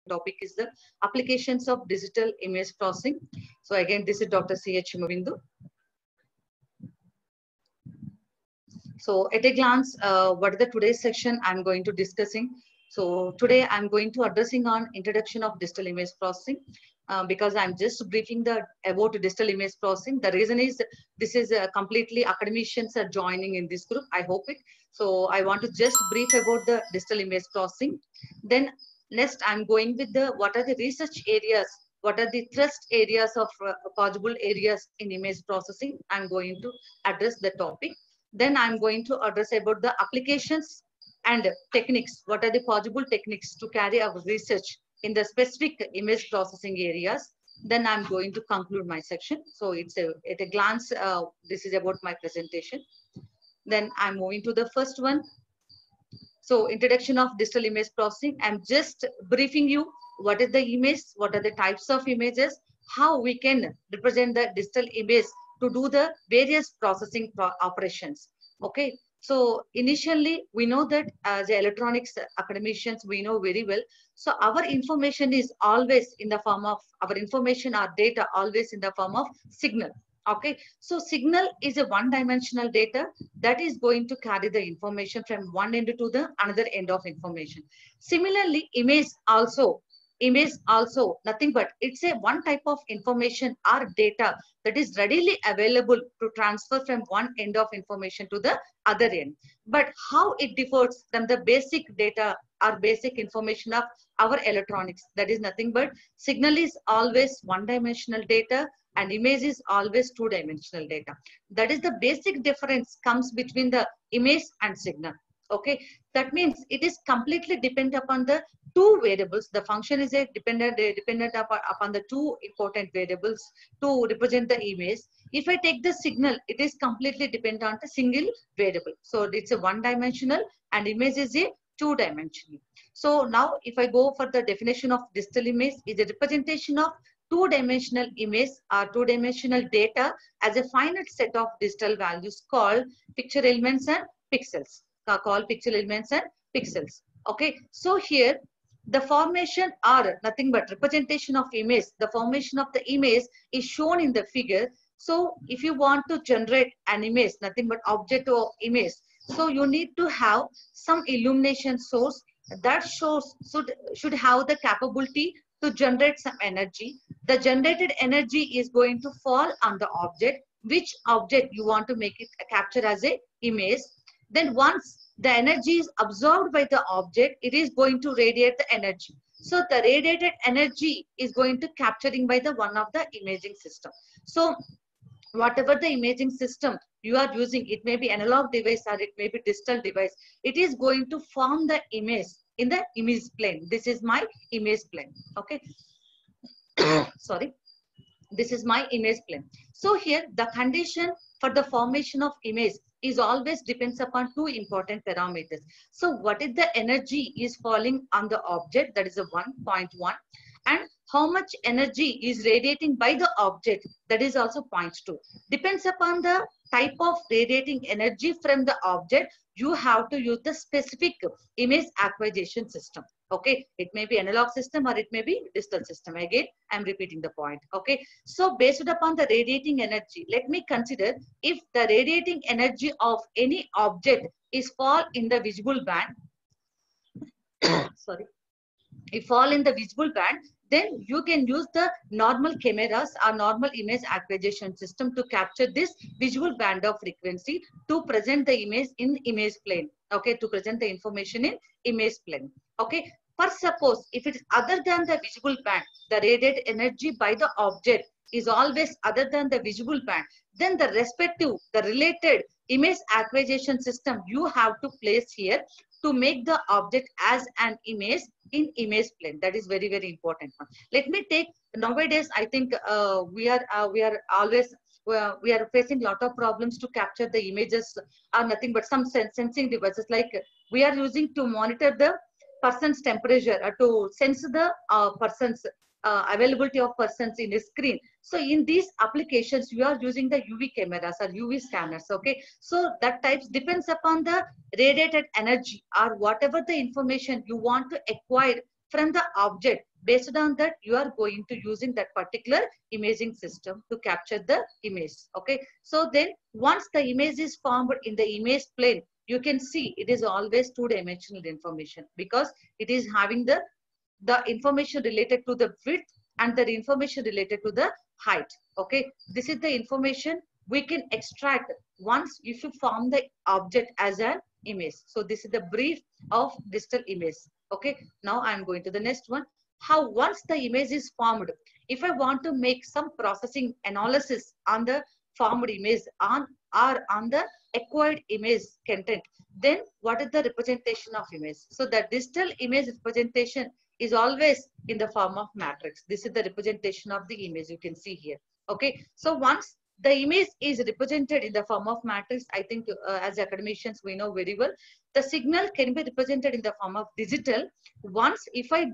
topic is the applications of digital image processing. So again, this is Dr. C.H. Himavindu. So at a glance, what is the today's section I'm going to discussing? So today I'm going to addressing on introduction of digital image processing because I'm just briefing about digital image processing. The reason is this is completely academicians are joining in this group. I hope it. So I want to just brief about the digital image processing. Then next I'm going with the what are the research areas, what are the thrust areas of possible areas in image processing. I'm going to address the topic. Then I'm going to address about the applications and techniques. What are the possible techniques to carry out research in the specific image processing areas? Then I'm going to conclude my section. So it's at a glance, this is about my presentation. Then I'm moving to the first one. So introduction of digital image processing. I'm just briefing you what is the image, what are the types of images, how we can represent the digital image to do the various processing operations. Okay. So initially, we know that as electronics academicians, we know very well. So our information is always in the form of, our information, our data always in the form of signal. Okay. So signal is a one-dimensional data that is going to carry the information from one end to the another end of information. Similarly, image also nothing but it's a one type of information or data that is readily available to transfer from one end of information to the other end. But how it differs from the basic data or basic information of our electronics, that is nothing but signal is always one-dimensional data and image is always two-dimensional data. That is the basic difference comes between the image and signal. Okay, that means it is completely dependent upon the two variables. The function is a dependent upon the two important variables to represent the image. If I take the signal, it is completely dependent on the single variable. So it's a one-dimensional and image is a two-dimensional. So now if I go for the definition of digital image, is a representation of two-dimensional image or two-dimensional data as a finite set of digital values called picture elements and pixels. Okay, so here the formation or nothing but representation of image, the formation of the image is shown in the figure. So if you want to generate an image, nothing but object or image, so you need to have some illumination source. That source should have the capability to generate some energy. The generated energy is going to fall on the object, which object you want to make it capture as a image. Then once the energy is absorbed by the object, it is going to radiate the energy. So the radiated energy is going to capturing by the one of the imaging system. So whatever the imaging system you are using, it may be analog device or it may be digital device, it is going to form the image in the image plane. This is my image plane. Okay. Sorry. This is my image plane. So here the condition for the formation of image is always depends upon two important parameters. So what is the energy is falling on the object, that is a 1.1, and how much energy is radiating by the object, that is also 0.2. Depends upon the type of radiating energy from the object, you have to use the specific image acquisition system. Okay, it may be analog system or it may be digital system. Again, I'm repeating the point. Okay, so based upon the radiating energy, let me consider if the radiating energy of any object is fall in the visible band. Sorry, if fall in the visible band, then you can use the normal cameras or normal image acquisition system to capture this visual band of frequency to present the image in image plane. Okay, to present the information in image plane. Okay, for suppose if it is other than the visible band, the radiated energy by the object is always other than the visible band, then the respective, the related image acquisition system you have to place here to make the object as an image in image plane. That is very, very important one. Let me take nowadays, I think we are always we are facing lot of problems to capture the images are nothing but some sensing devices, like we are using to monitor the person's temperature or to sense the person's availability of persons in a screen. So in these applications, you are using the UV cameras or UV scanners. Okay, so that types depends upon the radiated energy or whatever the information you want to acquire from the object. Based on that, you are going to using that particular imaging system to capture the image. Okay. So then once the image is formed in the image plane, you can see it is always two-dimensional information because it is having the information related to the width and the information related to the height. Okay. This is the information we can extract once if you form the object as an image. So this is the brief of digital image. Okay. Now I'm going to the next one. How once the image is formed, if I want to make some processing analysis on the formed image on or on the acquired image content, then what is the representation of image? So the digital image representation is always in the form of matrix. This is the representation of the image you can see here. Okay. So once the image is represented in the form of matrix, I think as academicians we know very well, the signal can be represented in the form of digital. Once if I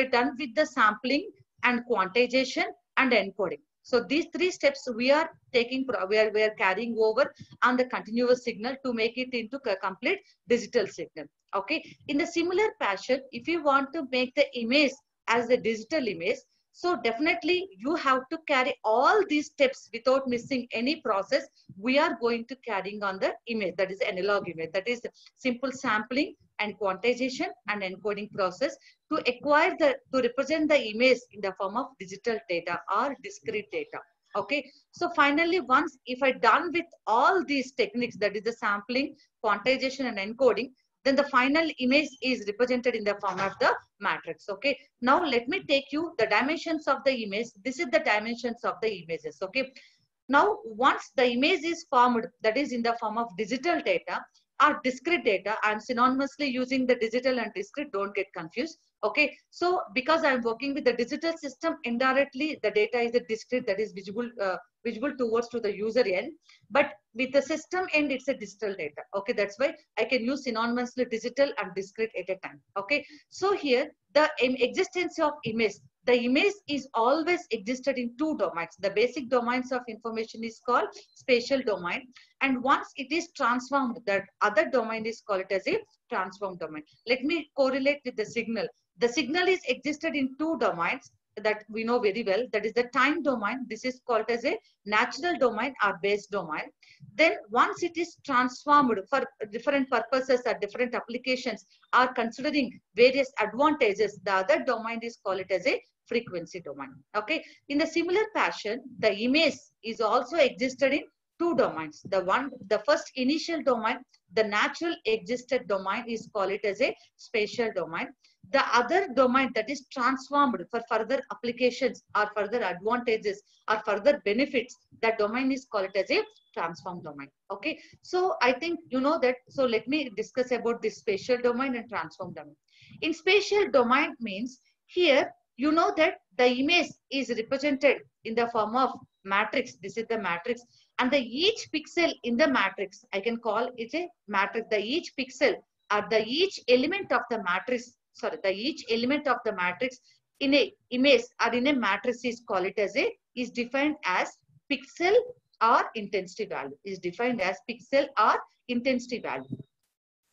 done with the sampling and quantization and encoding. So these three steps we are taking, we are carrying over on the continuous signal to make it into a complete digital signal. Okay. In the similar fashion, if you want to make the image as a digital image, so definitely you have to carry all these steps without missing any process. We are going to carrying on the image, that is analog image, that is simple sampling and quantization and encoding process to acquire to represent the image in the form of digital data or discrete data. Okay. So finally, once if I done with all these techniques, that is the sampling, quantization and encoding, then the final image is represented in the form of the matrix. Okay. Now let me take you the dimensions of the image. This is the dimensions of the images. Okay. Now once the image is formed, that is in the form of digital data or discrete data, I'm synonymously using the digital and discrete, don't get confused. Okay. So because I'm working with the digital system, indirectly the data is a discrete, that is visible towards to the user end, but with the system end it's a digital data. Okay. That's why I can use synonymously digital and discrete at a time. Okay. So here the existence of image, the image is always existed in two domains. The basic domains of information is called spatial domain, and once it is transformed, that other domain is called as a transform domain. Let me correlate with the signal. The signal is existed in two domains that we know very well, that is the time domain. This is called as a natural domain or base domain. Then once it is transformed for different purposes or different applications are considering various advantages, the other domain is called as a frequency domain. Okay. In the similar fashion, the image is also existed in two domains. The first initial domain, the natural existed domain is called it as a spatial domain. The other domain that is transformed for further applications or further advantages or further benefits, that domain is called as a transform domain. Okay. So I think you know that. So let me discuss about this spatial domain and transform domain. In spatial domain means here, you know that the image is represented in the form of matrix. This is the matrix, and the each pixel in the matrix, I can call it a matrix. The each pixel or the each element of the matrix, the each element of the matrix in a image or in a matrix is called it as is defined as pixel or intensity value. Is defined as pixel or intensity value.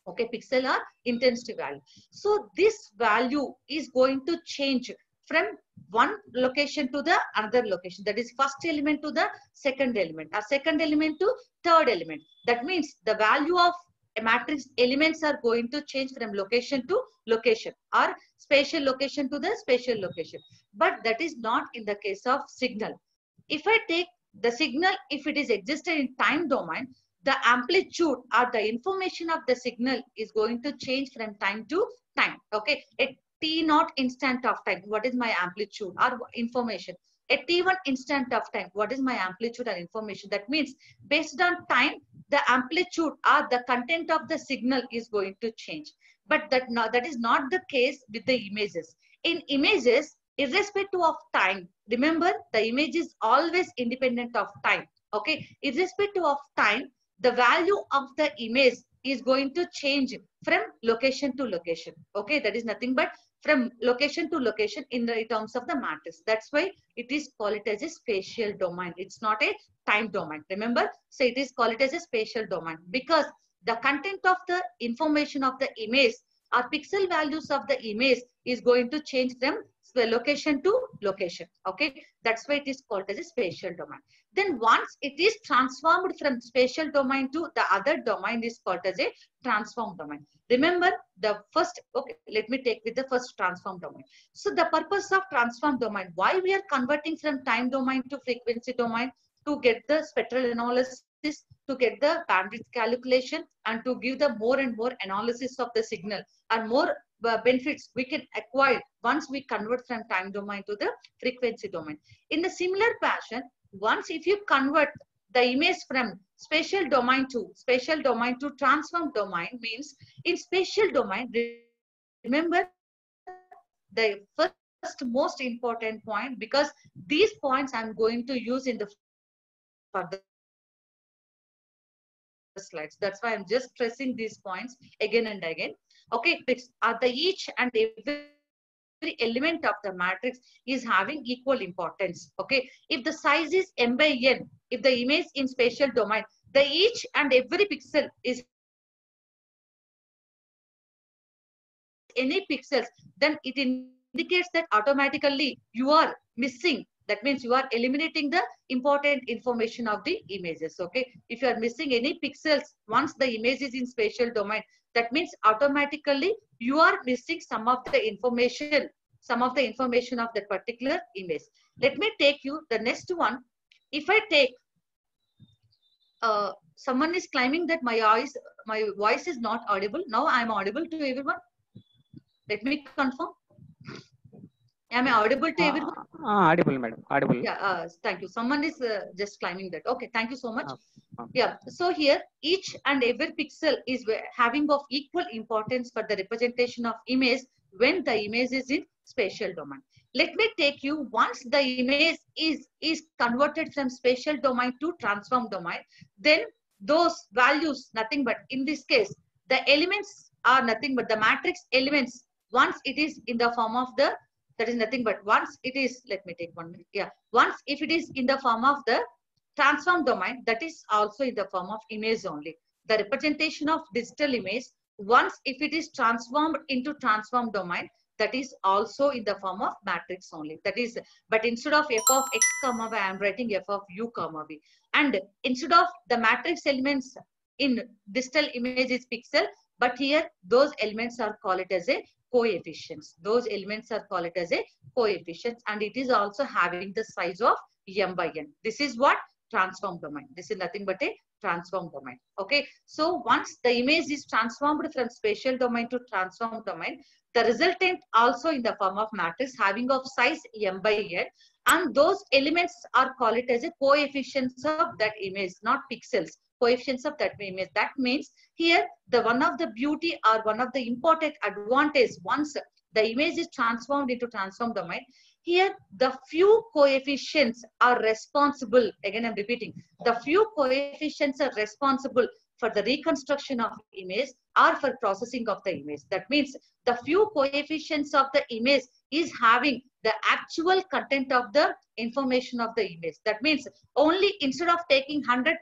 Okay, pixel or intensity value. So this value is going to change from one location to the another location. That is first element to the second element, or second element to third element. That means the value of a matrix elements are going to change from location to location or spatial location to the spatial location. But that is not in the case of signal. If I take the signal, if it is existed in time domain, the amplitude or the information of the signal is going to change from time to time. Okay. At t0 instant of time, what is my amplitude or information? At t1 instant of time, what is my amplitude and information? That means based on time, the amplitude or the content of the signal is going to change. But that is not the case with the images. In images, irrespective of time, remember the image is always independent of time. Okay. Irrespective of time, the value of the image is going to change from location to location. Okay. That is nothing but from location to location in the terms of the matrix. That's why it is called it as a spatial domain. It's not a time domain. Remember, so it is called it as a spatial domain because the content of the information of the image our pixel values of the image is going to change from location to location. Okay, that's why it is called as a spatial domain. Then once it is transformed from spatial domain to the other domain is called as a transform domain. Remember the first, okay, let me take with the first transform domain. So the purpose of transform domain, why we are converting from time domain to frequency domain, to get the spectral analysis, to get the bandwidth calculation, and to give the more and more analysis of the signal, and more benefits we can acquire once we convert from time domain to the frequency domain. In a similar fashion, once if you convert the image from spatial domain to transform domain, means in spatial domain, remember the first most important point, because these points I'm going to use in the further slides. That's why I'm just stressing these points again and again. Okay, are the each and every element of the matrix is having equal importance. Okay, if the size is m by n, if the image in spatial domain, the each and every pixel is any pixels, then it indicates that automatically you are missing. That means you are eliminating the important information of the images. Okay, if you are missing any pixels once the image is in spatial domain, that means automatically you are missing some of the information of that particular image. Let me take you the next one. If I take someone is claiming that my voice is not audible. Now I am audible to everyone. Let me confirm. Am I audible to everyone? Audible, madam. Audible. Yeah, thank you. Someone is just claiming that. Okay, thank you so much. Yeah, so here each and every pixel is having of equal importance for the representation of image when the image is in spatial domain. Let me take you, once the image is converted from spatial domain to transform domain, then those values, nothing but in this case, the elements are nothing but the matrix elements. Once it is in the form of the, that is nothing but once it is, let me take 1 minute. Yeah, once if it is in the form of the transform domain, that is also in the form of image only. The representation of digital image, once if it is transformed into transform domain, that is also in the form of matrix only. That is, but instead of f of x comma y, I am writing f of u comma v. And instead of the matrix elements in digital image is pixel, but here those elements are called as a coefficients. Those elements are called as a coefficients, and it is also having the size of m by n. This is what transform domain. This is nothing but a transform domain. Okay, so once the image is transformed from spatial domain to transform domain, the resultant also in the form of matrix having of size m by n, and those elements are called as a coefficients of that image, not pixels. Coefficients of that image. That means here the one of the beauty or one of the important advantage, once the image is transformed into transform domain, here the few coefficients are responsible, again I'm repeating, the few coefficients are responsible for the reconstruction of image or for processing of the image. That means the few coefficients of the image is having the actual content of the information of the image. That means only instead of taking 100%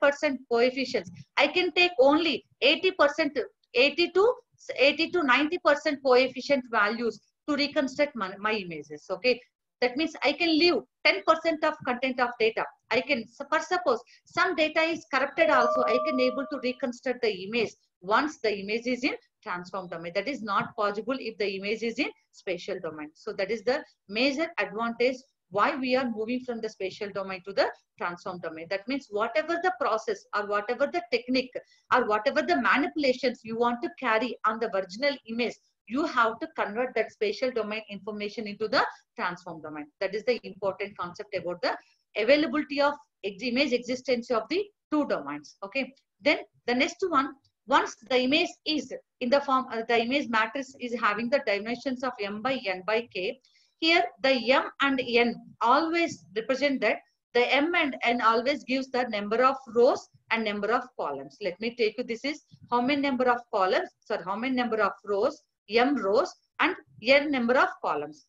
coefficients, I can take only 80%, 80 to 90% coefficient values to reconstruct my images. Okay, that means I can leave 10% of content of data. I can, for suppose some data is corrupted also, I can able to reconstruct the image once the image is in transform domain. That is not possible if the image is in spatial domain. So that is the major advantage why we are moving from the spatial domain to the transform domain. That means whatever the process or whatever the technique or whatever the manipulations you want to carry on the original image, you have to convert that spatial domain information into the transform domain. That is the important concept about the availability of image existence of the two domains. Okay. Then the next one, once the image is in the form, the image matrix is having the dimensions of m by n by k. Here the m and n always represent that the m and n always gives the number of rows and number of columns. Let me take you, this is how many number of columns, sorry, how many number of rows, m rows and n number of columns.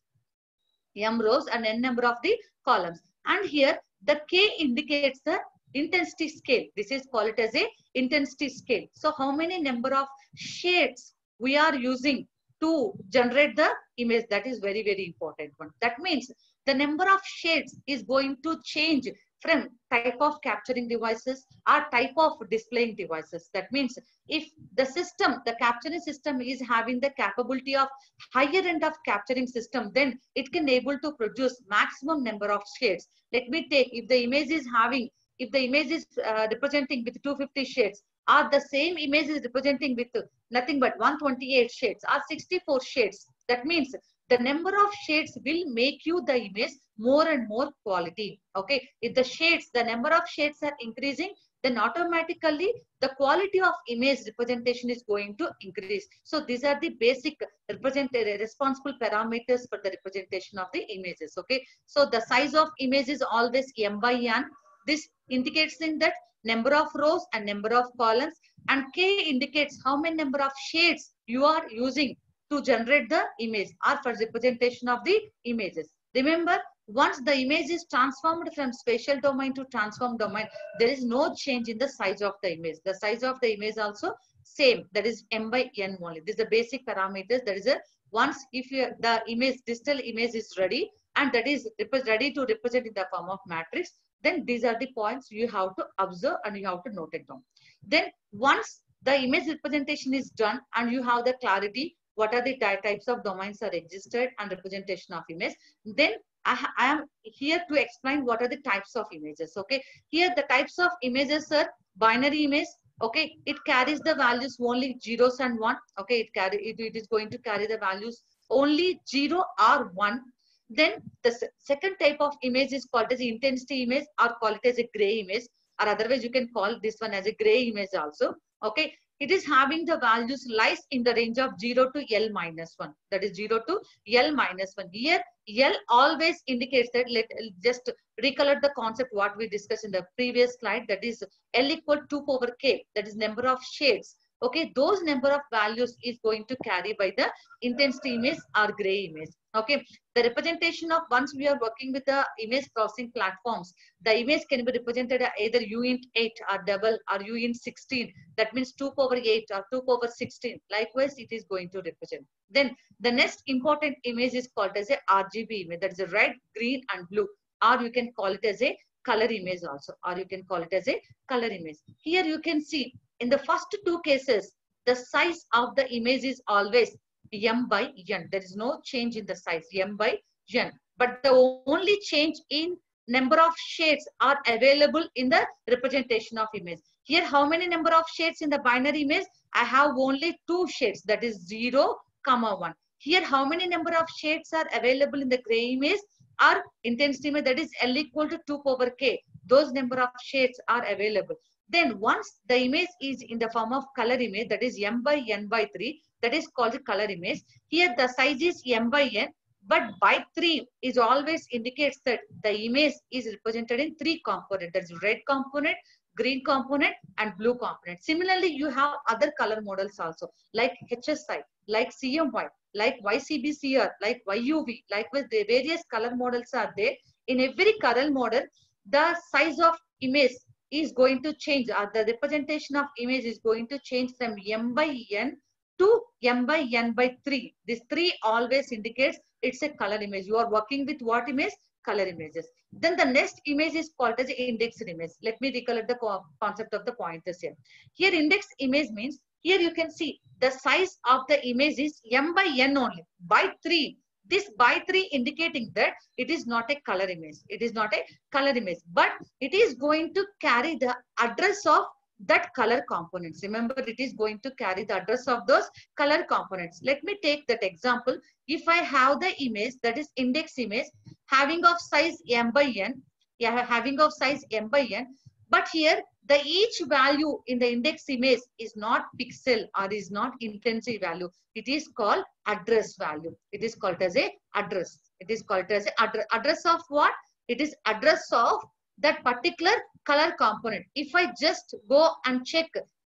M rows and n number of the columns. And here the k indicates the intensity scale. This is called as a intensity scale. So how many number of shades we are using to generate the image. That is very, very important one. That means the number of shades is going to change from type of capturing devices or type of displaying devices. That means if the system, the capturing system is having the capability of higher end of capturing system, then it can able to produce maximum number of shades. Let me take, if the image is having, if the image is representing with 250 shades, or the same image is representing with nothing but 128 shades or 64 shades, that means the number of shades will make you the image more and more quality. Okay, if the shades, the number of shades are increasing, then automatically the quality of image representation is going to increase. So these are the basic responsible parameters for the representation of the images. Okay, so the size of image is always m by n. This indicates in that number of rows and number of columns, and k indicates how many number of shades you are using to generate the image or for representation of the images. Remember, once the image is transformed from spatial domain to transform domain, there is no change in the size of the image. The size of the image also same, that is m by n only. This is the basic parameters. That is a, once if the image, digital image is ready and that is ready to represent in the form of matrix, then these are the points you have to observe and you have to note it down. Then once the image representation is done and you have the clarity, what are the types of domains are existed and representation of image, then I am here to explain what are the types of images. Okay, here the types of images are binary image. Okay, it carries the values only zeros and one. Okay, it is going to carry the values only 0 or 1. Then the second type of image is called as intensity image, or call it as a gray image, or otherwise you can call this one as a gray image also. Okay, it is having the values lies in the range of 0 to L minus 1. That is 0 to L minus 1. Here L always indicates that, let just recollect the concept what we discussed in the previous slide, that is L equal to 2 power k, that is number of shades. Okay, those number of values is going to carry by the intensity image or gray image. Okay, the representation of, once we are working with the image processing platforms, the image can be represented either uint8 or double or uint16. That means 2 power 8 or 2 power 16. Likewise, it is going to represent. Then the next important image is called as a RGB image. That is a red, green, and blue. Or you can call it as a color image also. Or you can call it as a color image. Here you can see in the first two cases, the size of the image is always m by n. There is no change in the size, m by n. But the only change in number of shades are available in the representation of image. Here, how many number of shades in the binary image? I have only 2 shades, that is 0, 1. Here, how many number of shades are available in the gray image or intensity image? That is L equal to 2 power k. Those number of shades are available. Then once the image is in the form of color image, that is m by n by 3, that is called the color image. Here the size is m by n, but by 3 is always indicates that the image is represented in 3 components. That is red component, green component, and blue component. Similarly, you have other color models also, like HSI, like CMY, like YCBCR, like YUV, like with the various color models are there. In every color model, the size of image is going to change, or the representation of image is going to change from m by n to m by n by 3. This 3 always indicates it's a color image. You are working with what image? Color images. Then the next image is called as indexed image. Let me recollect the concept of the pointers here. Here indexed image means, here you can see the size of the image is m by n only, by 3. This by 3 indicating that it is not a color image. It is not a color image, but it is going to carry the address of that color components. Remember, it is going to carry the address of those color components. Let me take that example. If I have the image, that is index image, having of size m by n, having of size m by n, but here the each value in the index image is not pixel or is not intensity value. It is called address value. It is called as a address. It is called as a address of what? It is address of that particular color component. If I just go and check,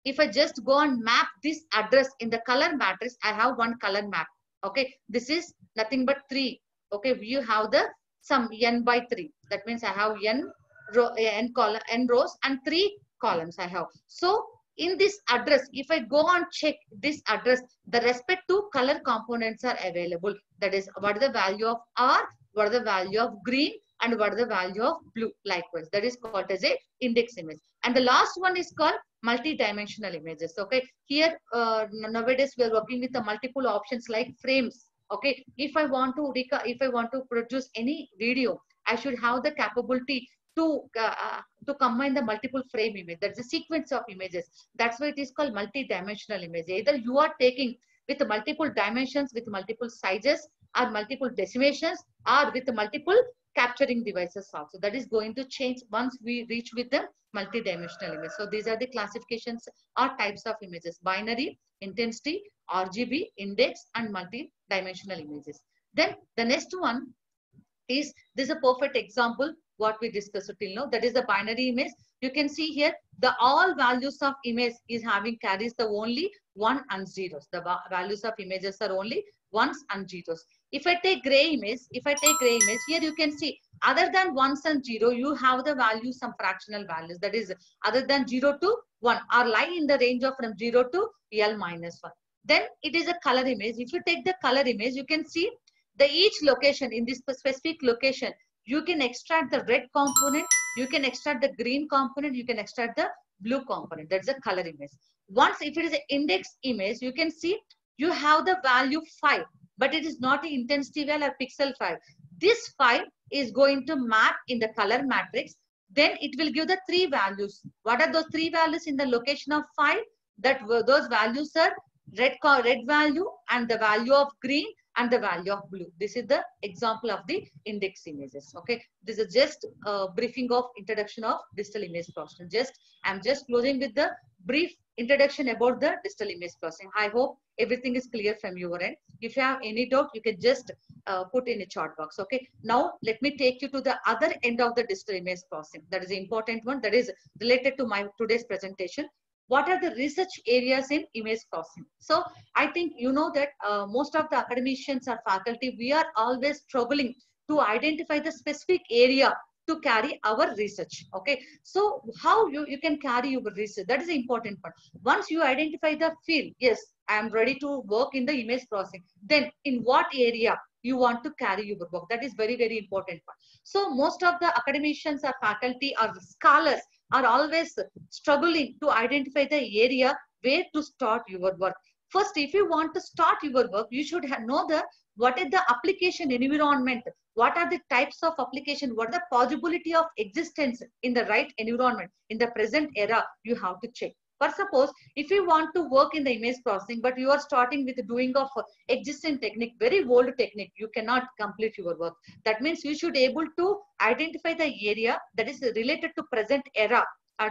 if I just go and map this address in the color matrix, I have one color map. Okay, this is nothing but 3. Okay, you have the sum n by 3. That means I have n rows and 3 columns I have. So in this address, if I go and check this address, the respective color components are available. That is, what is the value of R, what is the value of green, and what is the value of blue. Likewise, that is called as a index image. And the last one is called multi-dimensional images. Okay, here nowadays we are working with the multiple options like frames. Okay, if I want to produce any video, I should have the capability to combine the multiple frame image. That's a sequence of images. That's why it is called multi-dimensional image. Either you are taking with multiple dimensions, with multiple sizes, or multiple decimations, or with multiple capturing devices also. That is going to change once we reach with the multi-dimensional image. So these are the classifications or types of images: binary, intensity, RGB, index, and multi-dimensional images. Then the next one is, this is a perfect example what we discussed till now. That is the binary image. You can see here the all values of image is carries the only 1 and 0s. The values of images are only 1s and 0s. If I take gray image, here you can see other than 1s and 0, you have the values, some fractional values, that is other than 0 to 1, or lie in the range of from 0 to L minus 1. Then it is a color image. If you take the color image, you can see the each location, in this specific location, you can extract the red component, you can extract the green component, you can extract the blue component. That's a color image. Once if it is an index image, you can see you have the value 5, but it is not an intensity value or pixel 5. This 5 is going to map in the color matrix. Then it will give the 3 values. What are those 3 values in the location of 5? Those values are red value, and the value of green, and the value of blue. This is the example of the index images. Okay, this is just a briefing of introduction of digital image processing. I'm just closing with the brief introduction about the digital image processing. I hope everything is clear from your end. If you have any doubt, you can just put in a chat box. Okay, now let me take you to the other end of the digital image processing. That is the important one, that is related to my today's presentation. What are the research areas in image processing? So I think you know that most of the academicians or faculty, we are always struggling to identify the specific area to carry our research. Okay, so how you can carry your research, that is the important part. Once you identify the field, yes, I am ready to work in the image processing, then in what area you want to carry your work, that is very, very important part. So most of the academicians or faculty or scholars are always struggling to identify the area where to start your work. First, if you want to start your work, you should know what is the application environment, what are the types of application, what are the possibility of existence in the right environment in the present era. You have to check. For suppose, if you want to work in the image processing, but you are starting with doing of existing technique, very old technique, you cannot complete your work. That means you should able to identify the area that is related to present era,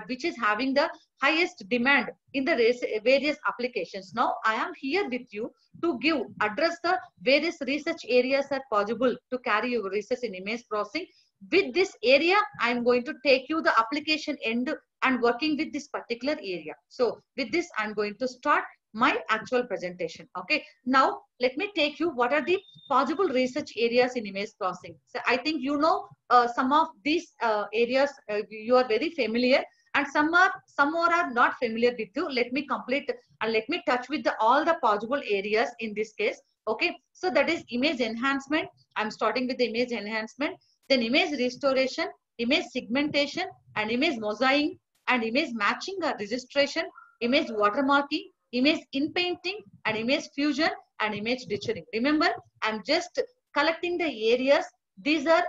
which is having the highest demand in the various applications. Now, I am here with you to address the various research areas are possible to carry your research in image processing. With this area, I am going to take you the application end and working with this particular area. So with this, I'm going to start my actual presentation. Okay, now let me take you what are the possible research areas in image processing. So I think you know some of these areas you are very familiar, and some more are not familiar with you. Let me complete and let me touch with all the possible areas in this case. Okay, so that is image enhancement. I'm starting with the image enhancement, then image restoration, image segmentation, and image mosaic, and image matching or registration, image watermarking, image inpainting, and image fusion, and image ditching. Remember, I'm just collecting the areas. These are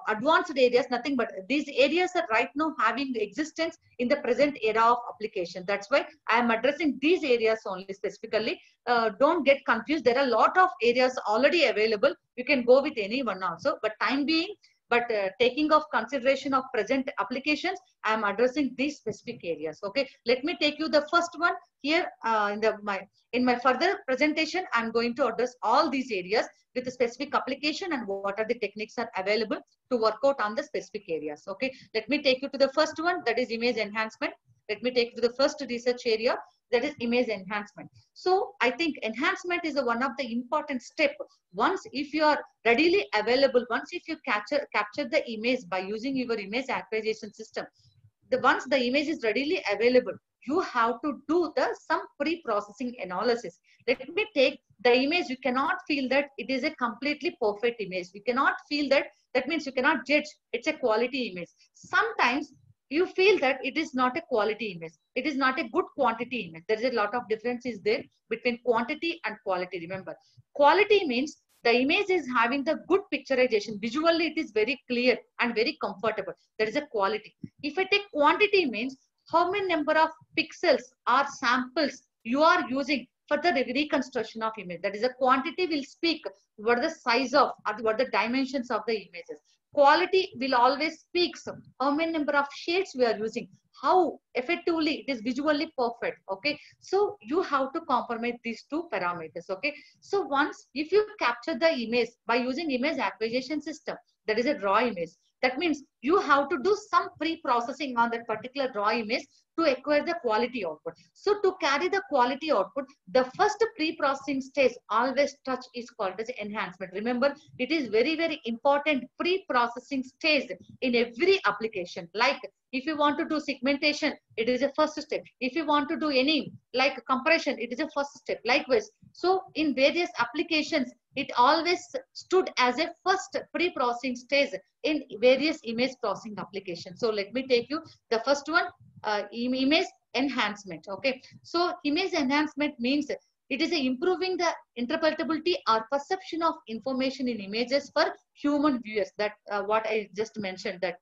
advanced areas, nothing but these areas are right now having existence in the present era of application. That's why I am addressing these areas only specifically. Don't get confused. There are a lot of areas already available. You can go with any one also, but time being, taking of consideration of present applications, I am addressing these specific areas. Okay, let me take you the first one here. In my further presentation, I'm going to address all these areas with a specific application and what are the techniques are available to work out on the specific areas. Okay, let me take you to the first one, that is image enhancement. Let me take you to the first research area, that is image enhancement. So I think enhancement is one of the important step. Once if you are readily available, once if you capture the image by using your image acquisition system, once the image is readily available, you have to do some pre-processing analysis. Let me take the image. You cannot feel that it is a completely perfect image. You cannot feel that. That means you cannot judge it's a quality image. Sometimes you feel that it is not a quality image. It is not a good quantity image. There is a lot of difference is there between quantity and quality. Remember, quality means the image is having the good picturization. Visually, it is very clear and very comfortable. That is a quality. If I take quantity means how many number of pixels or samples you are using for the reconstruction of image. That is a quantity will speak what the size of or what the dimensions of the images. Quality will always speak how many number of shades we are using, how effectively it is visually perfect. Okay, so you have to compromise these two parameters. Okay, so once if you capture the image by using image acquisition system, that is a raw image, that means you have to do some pre-processing on that particular raw image to acquire the quality output. So to carry the quality output, the first pre-processing stage always touch is called as enhancement. Remember, it is very, very important pre-processing stage in every application. Like if you want to do segmentation, it is a first step. If you want to do any like compression, it is a first step. Likewise, so in various applications, it always stood as a first pre-processing stage in various image processing applications. So let me take you the first one, image enhancement. Okay, so image enhancement means it is improving the interpretability or perception of information in images for human viewers. That what I just mentioned that.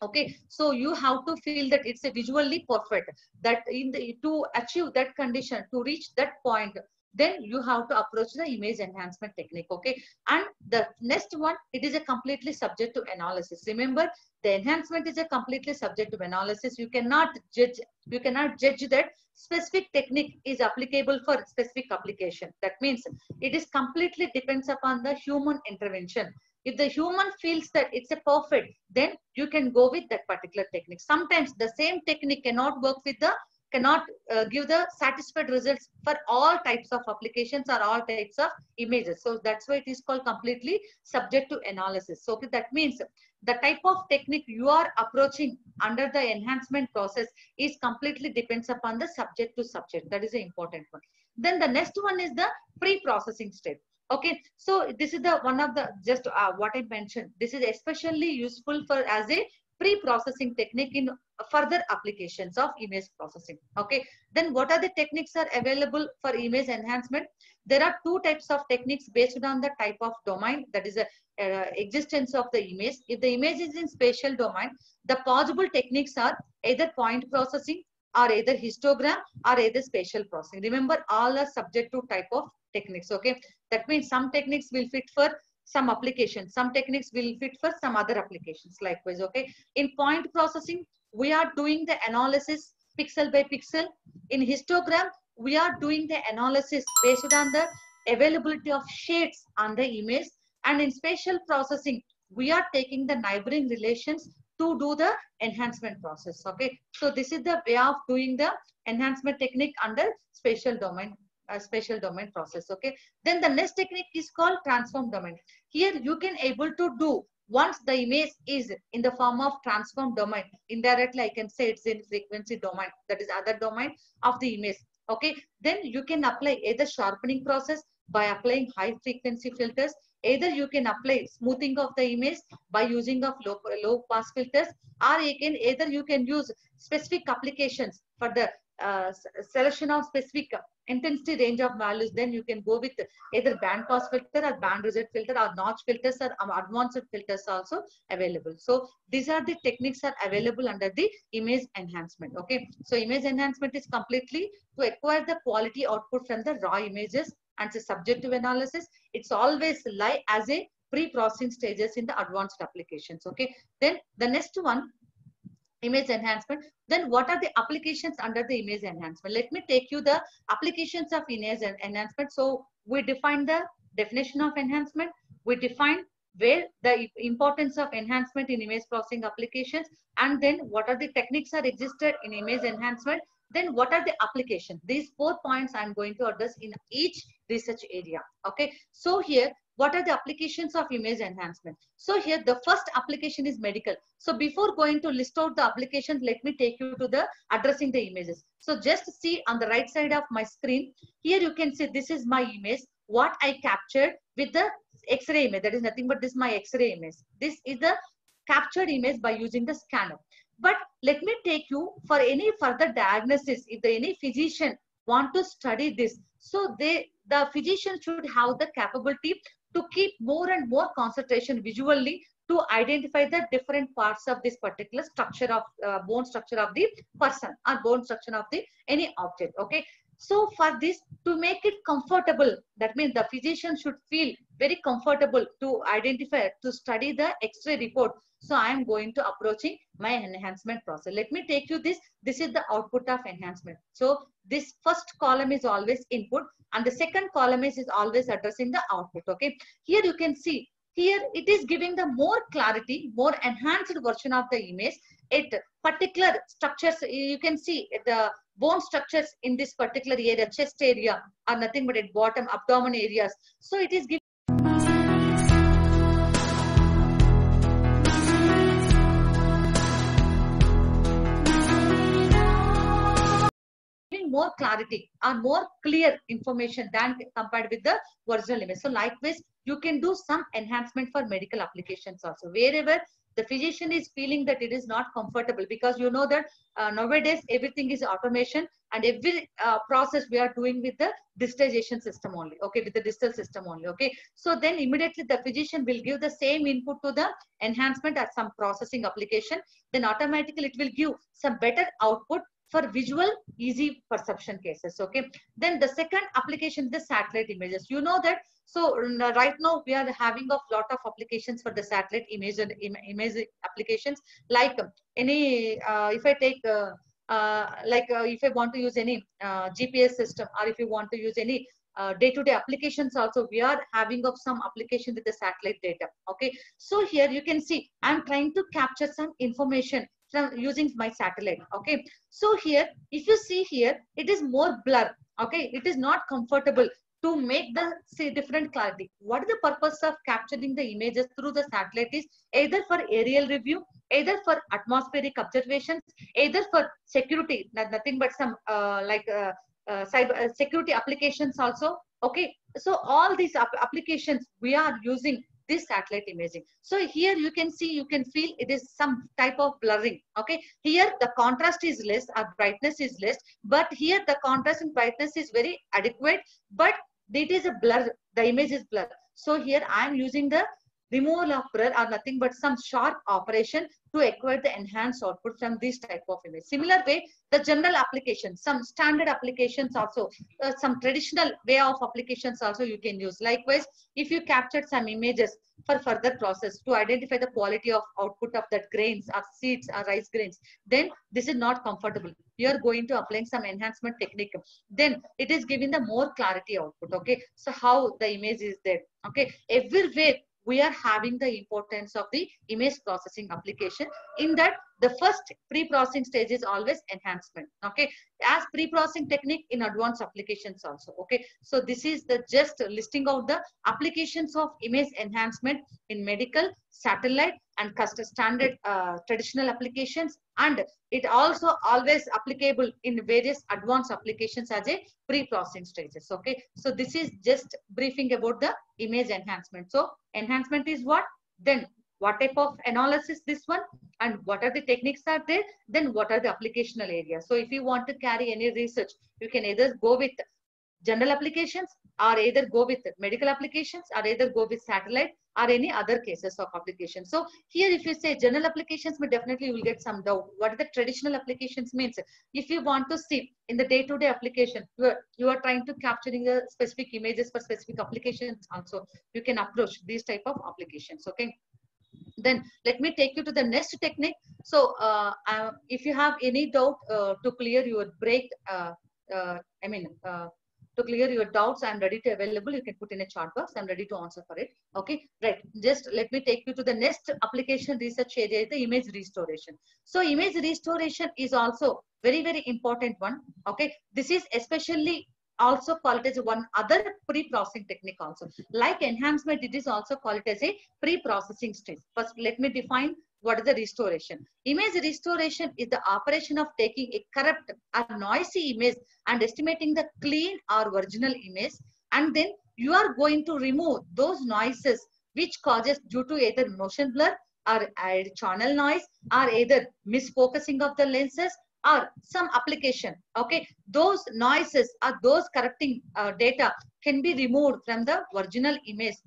Okay, so you have to feel that it's a visually perfect, that in the to achieve that condition, to reach that point, then you have to approach the image enhancement technique. Okay, and the next one, it is a completely subject to analysis. Remember, the enhancement is a completely subject to analysis. You cannot judge that specific technique is applicable for specific application. That means it is completely depends upon the human intervention. If the human feels that it's a perfect, then you can go with that particular technique. Sometimes the same technique cannot work with the, cannot give the satisfied results for all types of applications or all types of images. So that's why it is called completely subject to analysis. So that means the type of technique you are approaching under the enhancement process is completely depends upon the subject to subject. That is the important one. Then the next one is the pre-processing step. Okay, so this is the one of the just what I mentioned. This is especially useful for as a pre-processing technique in further applications of image processing. Okay, then what are the techniques are available for image enhancement? There are two types of techniques based on the type of domain, that is a existence of the image. If the image is in spatial domain, the possible techniques are either point processing or either histogram or either spatial processing. Remember, all are subject to type of techniques. Okay, that means some techniques will fit for some applications, some techniques will fit for some other applications. Likewise, okay, in point processing, we are doing the analysis pixel by pixel. In histogram, we are doing the analysis based on the availability of shades on the image. And in spatial processing, we are taking the neighboring relations to do the enhancement process. Okay, so this is the way of doing the enhancement technique under spatial domain process. Okay, then the next technique is called transform domain. Here you can able to do, once the image is in the form of transform domain, indirectly I can say it's in frequency domain, that is other domain of the image. Okay, then you can apply either sharpening process by applying high frequency filters, either you can apply smoothing of the image by using of low pass filters, or either you can use specific applications for the selection of specific intensity range of values. Then you can go with either band pass filter or band reject filter or notch filters or advanced filters also available. So these are the techniques are available under the image enhancement. Okay, so image enhancement is completely to acquire the quality output from the raw images, and it's a subjective analysis. It's always lie as a pre-processing stages in the advanced applications. Okay, then the next one, image enhancement. Then what are the applications under the image enhancement? Let me take you the applications of image enhancement. So we define the definition of enhancement. We define where the importance of enhancement in image processing applications, and then what are the techniques are existed in image enhancement. Then what are the applications? These 4 points I'm going to address in each research area. Okay, so here what are the applications of image enhancement? So here the first application is medical. So before going to list out the applications, let me take you to the addressing the images. So just see on the right side of my screen, here you can see this is my image, what I captured with the X-ray image. That is nothing but this my X-ray image. This is the captured image by using the scanner. But let me take you for any further diagnosis. If any physician want to study this, so the physician should have the capability to keep more and more concentration visually to identify the different parts of this particular structure of bone structure of the person or bone structure of the any object. Okay. So for this, to make it comfortable, that means the physician should feel very comfortable to identify, to study the X-ray report. So I am going to approaching my enhancement process. Let me take you this. This is the output of enhancement. So this first column is always input and the second column is always addressing the output. Okay. Here you can see, here it is giving the more clarity, more enhanced version of the image. It particular structures, you can see the bone structures in this particular area, chest area are nothing but at bottom abdomen areas. So it is giving more clarity or more clear information than compared with the original image. So likewise, you can do some enhancement for medical applications also, wherever the physician is feeling that it is not comfortable, because you know that nowadays everything is automation and every process we are doing with the digitization system only. Okay, with the digital system only. Okay, so then immediately the physician will give the same input to the enhancement as some processing application, then automatically it will give some better output for visual easy perception cases. Okay, then the second application, the satellite images. You know that, so right now we are having a lot of applications for the satellite image and image applications, like any if I take if I want to use any GPS system, or if you want to use any day-to-day applications also, we are having of some application with the satellite data. Okay, so here you can see I'm trying to capture some information from using my satellite. Okay, so here if you see here, it is more blur. Okay, it is not comfortable to make the different clarity. What is the purpose of capturing the images through the satellite is either for aerial review, either for atmospheric observations, either for security, nothing but some cyber security applications also. Okay, so all these applications we are using this satellite imaging. So here you can see, you can feel it is some type of blurring. Okay, here the contrast is less, or brightness is less, but here the contrast and brightness is very adequate, but it is a blur, the image is blur. So here I am using the removal of blur, or nothing but some sharp operation to acquire the enhanced output from this type of image. Similar way, the general application, some standard applications also, some traditional way of applications also you can use. Likewise, if you captured some images for further process to identify the quality of output of that grains or seeds or rice grains, then this is not comfortable. You are going to apply some enhancement technique. Then it is giving the more clarity output. Okay, so how the image is there. Okay, everywhere we are having the importance of the image processing application. In that, the first pre-processing stage is always enhancement. Okay, as pre-processing technique in advanced applications also. Okay, so this is the just listing out the applications of image enhancement in medical, satellite, and custom standard traditional applications, and it also always applicable in various advanced applications as a pre-processing stages. Okay, so this is just briefing about the image enhancement. So enhancement is what, then what type of analysis this one, and what are the techniques are there, then what are the applicational areas. So if you want to carry any research, you can either go with general applications, or either go with medical applications, or either go with satellite, or any other cases of application. So here if you say general applications, but definitely you will get some doubt. What are the traditional applications means? If you want to see in the day-to-day application, you are trying to capturing the specific images for specific applications also, you can approach these type of applications. Okay, then let me take you to the next technique. So if you have any doubt to clear your break, to clear your doubts, I'm ready to available. You can put in a chat box. I'm ready to answer for it. Okay, right. Just let me take you to the next application research area, the image restoration. So image restoration is also very, very important one. Okay, this is especially also called as one other pre-processing technique also. Like enhancement, it is also called as a pre-processing stage. First, let me define what is the restoration. Image restoration is the operation of taking a corrupt or noisy image and estimating the clean or original image, and then you are going to remove those noises which causes due to either motion blur or channel noise or either misfocusing of the lenses or some application. Okay, those noises or those correcting data can be removed from the original image,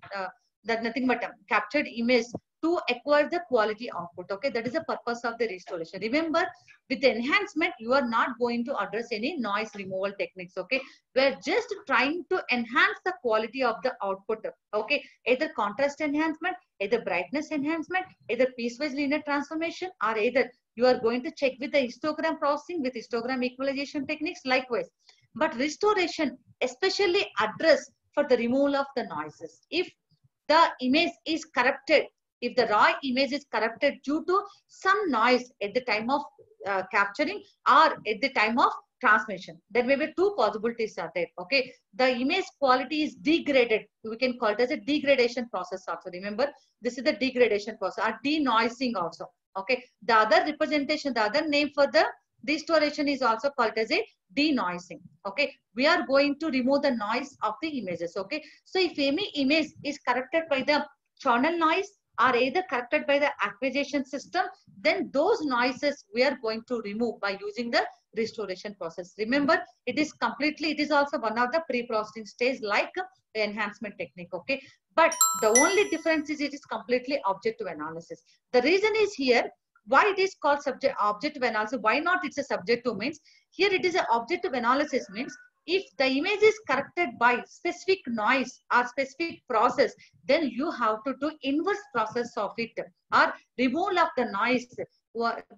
that nothing but a captured image, to acquire the quality output. Okay, that is the purpose of the restoration. Remember, with the enhancement, you are not going to address any noise removal techniques. Okay, we're just trying to enhance the quality of the output. Okay, either contrast enhancement, either brightness enhancement, either piecewise linear transformation, or either you are going to check with the histogram processing with histogram equalization techniques likewise. But restoration especially address for the removal of the noises. If the image is corrupted, if the raw image is corrupted due to some noise at the time of capturing or at the time of transmission, there may be two possibilities are there. Okay, the image quality is degraded. We can call it as a degradation process also. Remember, this is the degradation process or denoising also. Okay, the other representation, the other name for the restoration is also called as a denoising. Okay, we are going to remove the noise of the images. Okay, so if any image is corrected by the channel noise or either corrected by the acquisition system, then those noises we are going to remove by using the restoration process. Remember, it is completely, it is also one of the pre-processing stage like the enhancement technique. Okay, but the only difference is it is completely objective analysis. The reason is here why it is called objective analysis. Why not it's a subjective means? Here it is an objective analysis means if the image is corrected by specific noise or specific process, then you have to do inverse process of it or removal of the noise.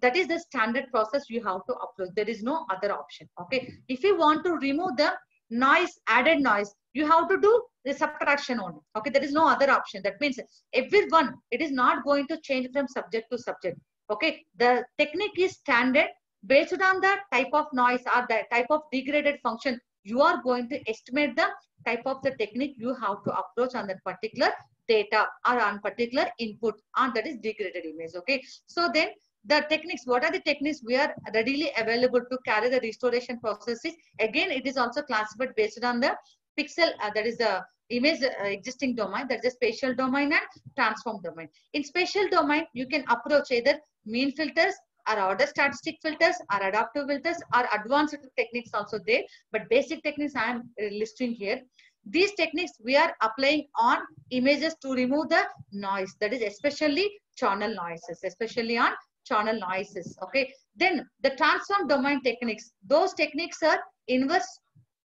That is the standard process you have to approach. There is no other option. Okay, if you want to remove the noise, added noise, you have to do the subtraction only. Okay, there is no other option. That means everyone, it is not going to change from subject to subject. Okay, the technique is standard based on the type of noise or the type of degraded function. You are going to estimate the type of the technique you have to approach on that particular data or on particular input on that is degraded image. Okay, so then the techniques, what are the techniques we are readily available to carry the restoration processes? Again, it is also classified based on the pixel, that is the image existing domain, that is a spatial domain and transform domain. In spatial domain, you can approach either mean filters or order statistic filters or adaptive filters or advanced techniques also there. But basic techniques I am listing here. These techniques we are applying on images to remove the noise, that is especially channel noises, especially on channel noises. Okay, then the transform domain techniques, those techniques are inverse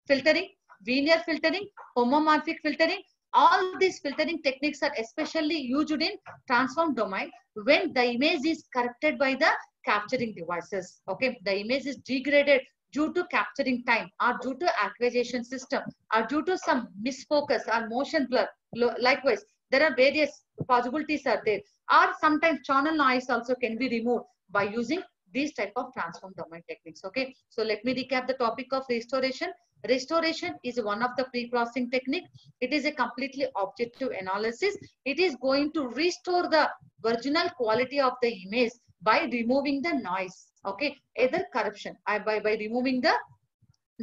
filtering, linear filtering, homomorphic filtering. All these filtering techniques are especially used in transform domain when the image is corrected by the capturing devices. Okay, the image is degraded due to capturing time or due to acquisition system or due to some misfocus or motion blur. Likewise, there are various possibilities are there, or sometimes channel noise also can be removed by using these type of transform domain techniques. Okay, so let me recap the topic of restoration. Restoration is one of the pre-processing technique. It is a completely objective analysis. It is going to restore the original quality of the image by removing the noise. Okay, either corruption by removing the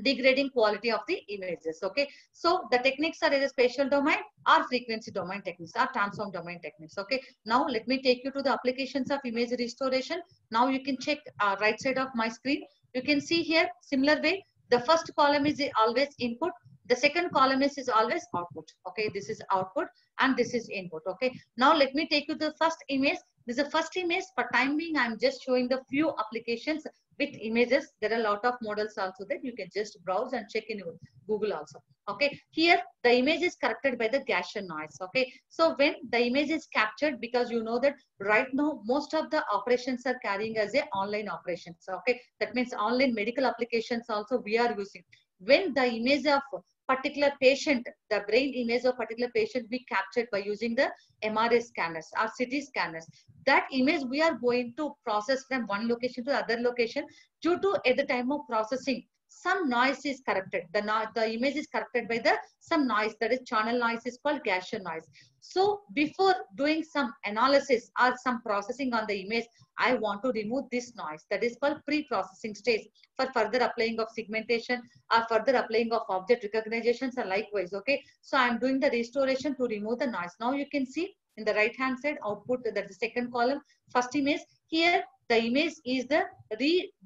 degrading quality of the images. Okay, so the techniques are either spatial domain or frequency domain techniques or transform domain techniques. Okay, now let me take you to the applications of image restoration. Now you can check right side of my screen. You can see here similar way. The first column is always input. The second column is always output. Okay, this is output and this is input. Okay, now let me take you to the first image. This is the first image. For time being, I'm just showing the few applications with images. There are a lot of models also that you can just browse and check in your Google also. Okay, here the image is corrected by the Gaussian noise. Okay, so when the image is captured, because you know that right now most of the operations are carrying as a online operations. Okay, that means online medical applications also we are using. When the image of particular patient, the brain image of particular patient be captured by using the MRI scanners or CT scanners, that image we are going to process from one location to other location due to at the time of processing some noise is corrected. The image is corrected by the some noise, that is channel noise is called Gaussian noise. So before doing some analysis or some processing on the image, I want to remove this noise, that is called pre-processing stage, for further applying of segmentation or further applying of object recognitions or likewise. Okay, so I'm doing the restoration to remove the noise. Now you can see in the right hand side output, that the second column, first image. Here the image is the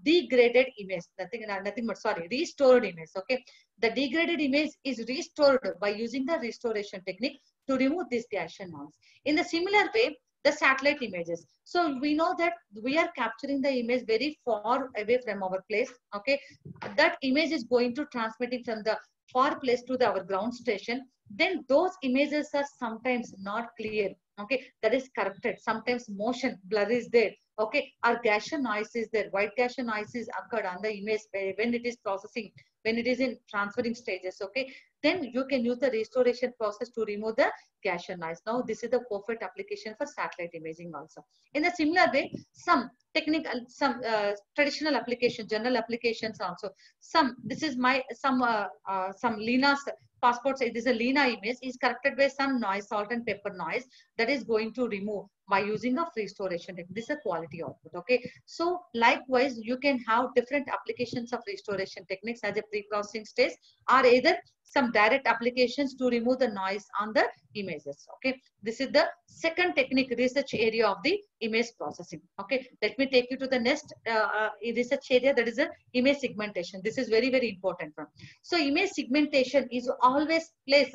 degraded image, nothing but, sorry, restored image. Okay, the degraded image is restored by using the restoration technique to remove this Gaussian noise. In the similar way, the satellite images. So we know that we are capturing the image very far away from our place. Okay, that image is going to transmitting from the far place to our ground station. Then those images are sometimes not clear. Okay, that is corrected. Sometimes motion blur is there. Okay, or Gaussian noise is there. White Gaussian noise is occurred on the image when it is processing, when it is in transferring stages. Okay, then you can use the restoration process to remove the Gaussian noise. Now this is the perfect application for satellite imaging also. In a similar way, some technical, some traditional application, general applications also. This is my some Lena's passports. It is a Lena image is corrected by some noise, salt and pepper noise, that is going to remove by using a restoration technique. This is a quality output. Okay, so likewise you can have different applications of restoration techniques as a pre-processing stage, or either some direct applications to remove the noise on the images. Okay, this is the second technique, research area of the image processing. Okay, let me take you to the next research area, that is a image segmentation. This is very, very important one. So image segmentation is always placed